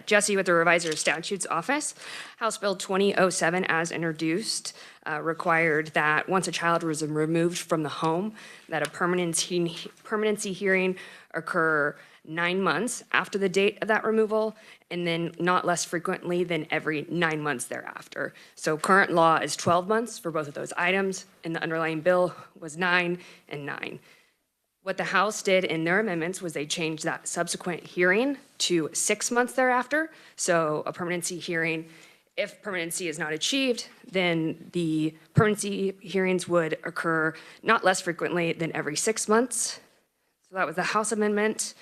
Jesse with the Revisor of Statutes Office. House Bill 2007, as introduced, required that once a child was removed from the home, that a permanency hearing occur 9 months after the date of that removal, and then not less frequently than every 9 months thereafter. So current law is 12 months for both of those items, and the underlying bill was 9 and 9. What the House did in their amendments was they changed that subsequent hearing to 6 months thereafter. So a permanency hearing, if permanency is not achieved, then the permanency hearings would occur not less frequently than every 6 months. So that was the House amendment.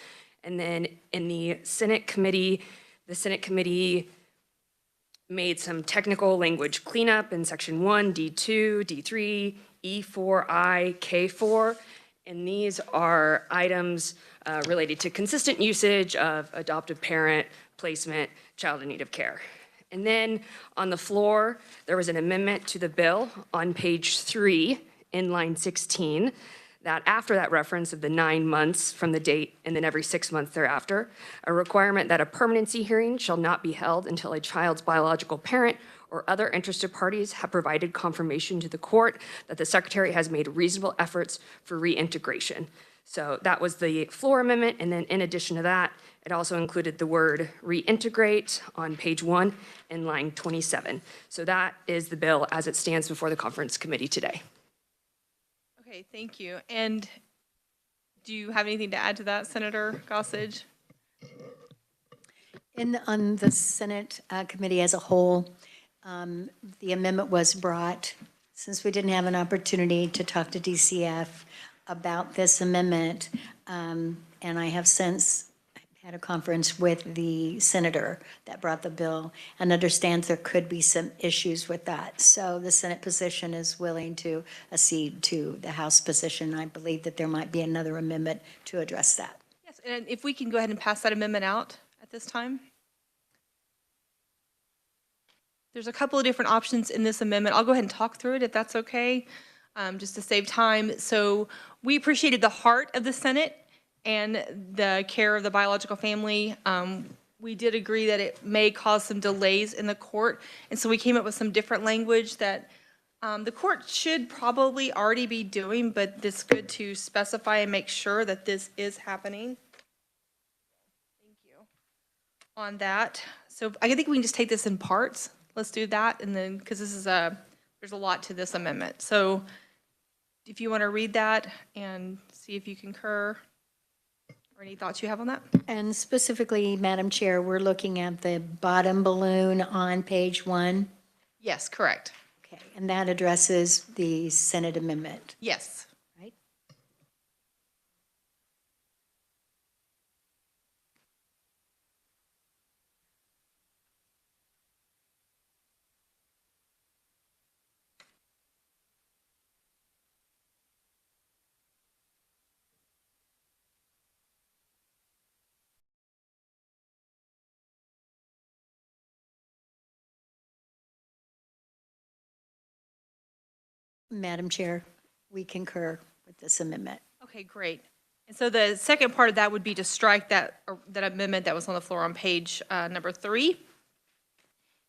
And then in the Senate committee made some technical language cleanup in section 1, D2, D3, E4I, K4. And these are items related to consistent usage of adoptive parent, placement, child in need of care. And then on the floor, there was an amendment to the bill on page 3 in line 16 that after that reference of the 9 months from the date and then every 6 months thereafter, a requirement that a permanency hearing shall not be held until a child's biological parent or other interested parties have provided confirmation to the court that the secretary has made reasonable efforts for reintegration. So that was the floor amendment, and then in addition to that, it also included the word reintegrate on page 1 in line 27. So that is the bill as it stands before the conference committee today. Okay, thank you. And do you have anything to add to that, Senator Gossage? On the Senate committee as a whole, the amendment was brought, since we didn't have an opportunity to talk to DCF about this amendment, and I have since had a conference with the senator that brought the bill and understands there could be some issues with that. So the Senate position is willing to accede to the House position. I believe that there might be another amendment to address that. Yes, and if we can go ahead and pass that amendment out at this time. There's a couple of different options in this amendment. I'll go ahead and talk through it if that's okay, just to save time. So we appreciated the heart of the Senate and the care of the biological family. We did agree that it may cause some delays in the court, and so we came up with some different language that the court should probably already be doing, but it's good to specify and make sure that this is happening. Thank you on that. So I think we can just take this in parts. Let's do that, and then, because this is there's a lot to this amendment. So if you want to read that and see if you concur, or any thoughts you have on that? And specifically, Madam Chair, we're looking at the bottom balloon on page 1. Yes, correct. Okay, and that addresses the Senate amendment. Yes. Right. Madam Chair, we concur with this amendment. Okay, great. And so the second part of that would be to strike that amendment that was on the floor on page number 3.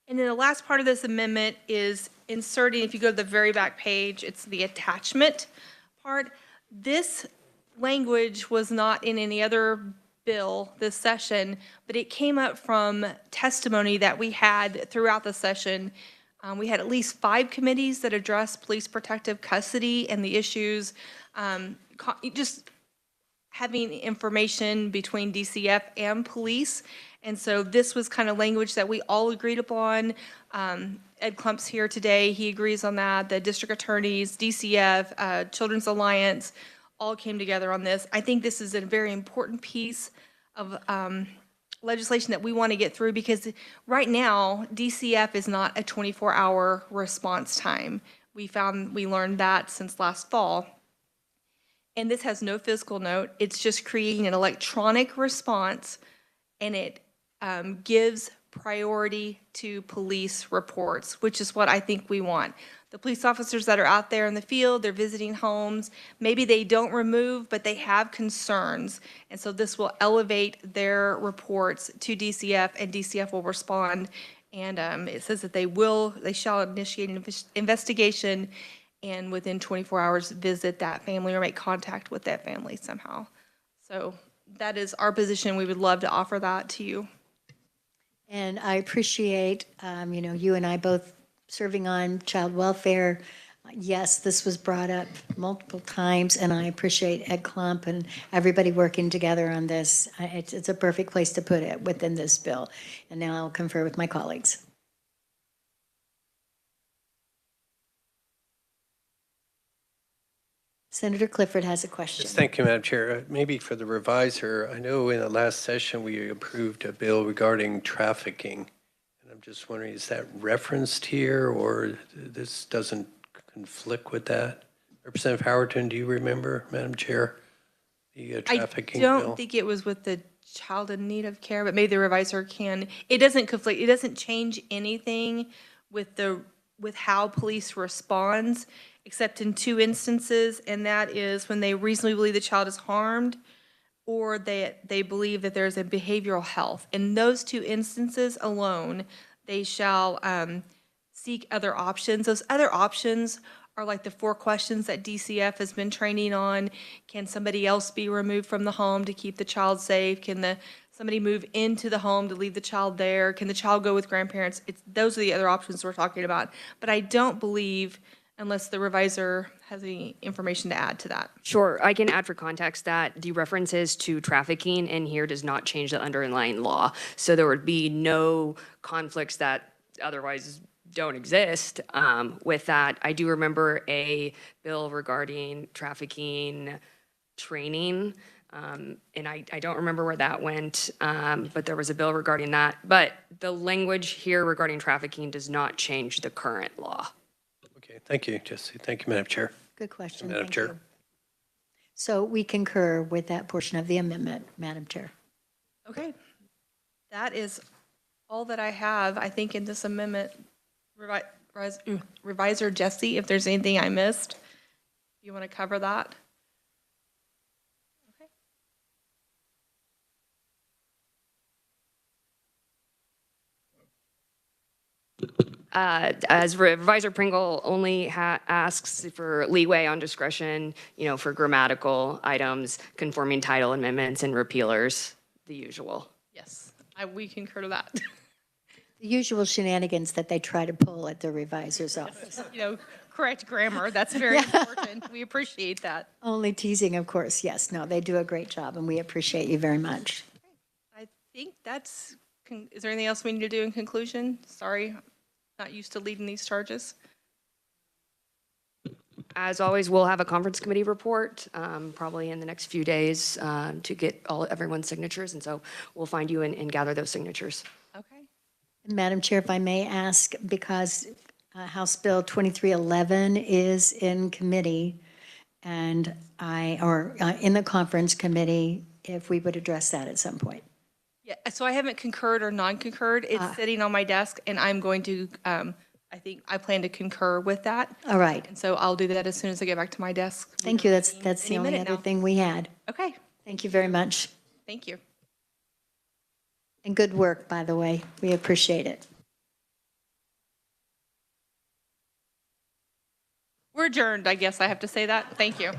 And then the last part of this amendment is inserting, if you go to the very back page, it's the attachment part. This language was not in any other bill this session, but it came up from testimony that we had throughout the session. We had at least 5 committees that addressed police protective custody and the issues, just having information between DCF and police. And so this was kind of language that we all agreed upon. Ed Klump's here today. He agrees on that. The district attorneys, DCF, Children's Alliance, all came together on this. I think this is a very important piece of legislation that we want to get through, because right now DCF is not a 24-hour response time. We learned that since last fall, and this has no physical note. It's just creating an electronic response, and it gives priority to police reports, which is what I think we want. The police officers that are out there in the field, they're visiting homes, maybe they don't remove, but they have concerns. And so this will elevate their reports to DCF, and DCF will respond. And it says that they shall initiate an investigation and within 24 hours visit that family or make contact with that family somehow. So that is our position. We would love to offer that to you. And I appreciate, you and I both serving on child welfare. Yes, this was brought up multiple times, and I appreciate Ed Klump and everybody working together on this. It's a perfect place to put it within this bill. And now I'll confer with my colleagues. Senator Clifford has a question. Yes, thank you, Madam Chair. Maybe for the reviser, I know in the last session we approved a bill regarding trafficking. And I'm just wondering, is that referenced here or this doesn't conflict with that? Representative Howerton, do you remember, Madam Chair, the trafficking I bill? don't think it was with the child in need of care, but maybe the reviser can. It doesn't conflict, it doesn't change anything with how police responds, except in two instances, and that is when they reasonably believe the child is harmed or they believe that there's a behavioral health. In those two instances alone, they shall seek other options. Those other options are like the 4 questions that DCF has been training on. Can somebody else be removed from the home to keep the child safe? Can somebody move into the home to leave the child there? Can the child go with grandparents? Those are the other options we're talking about. But I don't believe, unless the reviser has any information to add to that. Sure, I can add for context that the references to trafficking in here does not change the underlying law. So there would be no conflicts that otherwise don't exist with that. I do remember a bill regarding trafficking training, and I don't remember where that went, but there was a bill regarding that. But the language here regarding trafficking does not change the current law. Okay, thank you, Jesse. Thank you, Madam Chair. Good question. Madam Thank Chair. you. So we concur with that portion of the amendment, Madam Chair. Okay. That is all that I have, I think, in this amendment. Reviser Jesse, if there's anything I missed, you want to cover that? Okay. As Revisor Pringle only asks for leeway on discretion, for grammatical items, conforming title amendments, and repealers, the usual. Yes, we concur to that. The usual shenanigans that they try to pull at the revisor's office. Correct grammar, that's very important. We appreciate that. Only teasing, of course. Yes, no, they do a great job, and we appreciate you very much. I think that's, is there anything else we need to do in conclusion? Sorry, not used to leading these charges. As always, we'll have a conference committee report probably in the next few days to get everyone's signatures, and so we'll find you and gather those signatures. Okay. Madam Chair, if I may ask, because House Bill 2311 is in committee, and in the conference committee, if we would address that at some point. Yeah, so I haven't concurred or non-concurred. It's sitting on my desk, and I'm going to, I plan to concur with that. All right. And so I'll do that as soon as I get back to my desk. Thank you. That's the Any only minute other now. thing we had. Okay, Thank you very much. thank you. And good work, by the way. We appreciate it. We're adjourned, I guess I have to say that. Thank you.